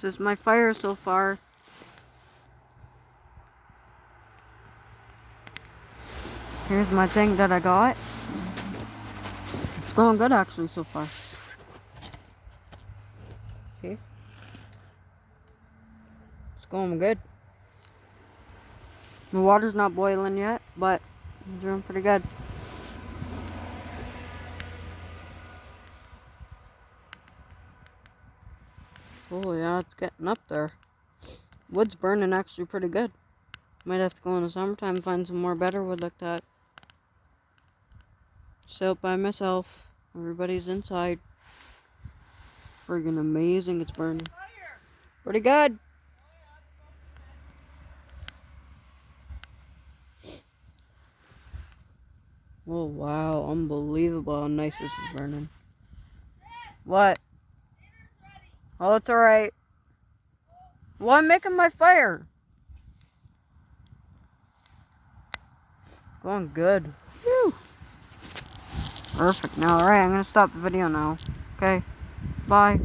is my fire so far. Here's my thing that I got. It's going good actually so far. See? It's going good. The water's not boiling yet, but it's doing pretty good. Oh yeah, it's getting up there. Wood's burning actually pretty good. Might have to go in the summertime and find some more better wood like that. Just out by myself. Everybody's inside. Friggin' amazing, it's burning. Pretty good. Oh wow, unbelievable how nice this is burning. What? Oh, it's alright. Well, I'm making my fire. Going good. Whew. Perfect. Now, alright, I'm gonna stop the video now. Okay. Bye.